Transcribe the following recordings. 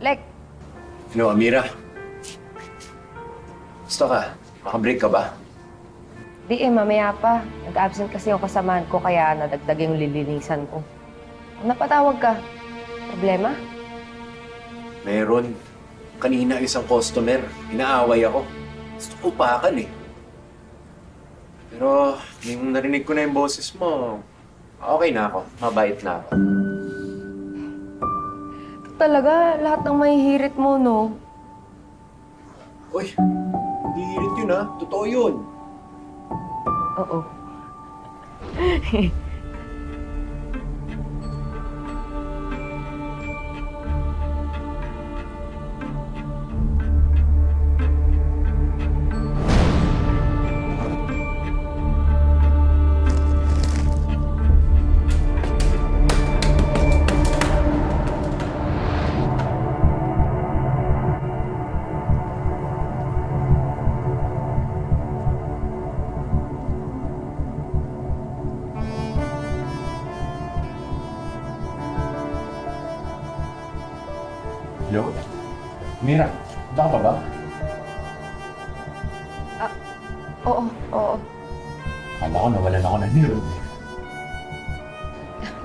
Lek, Ano, Amira? Gusto ka? Makabreak ka ba? di mamaya pa. Nag-absent kasi yung kasamahan ko kaya nadagdag yung lilinisan ko. Napatawag ka. Problema? Meron. Kanina isang customer. Inaaway ako. Gusto ko upakan eh. Pero, yung narinig ko na yung boses mo, okay na ako. Mabait na ako. Talaga, lahat ng mahihirit mo, no? Uy, hindi hirit yun ha. Totoo yun. Oo. Hello? Mira, punta ka pa ba? Oo. Kala ko nawalan ako ng hero.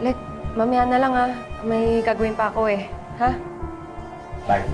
Lek, mamaya na lang ah. May gagawin pa ako eh. Ha? Bye.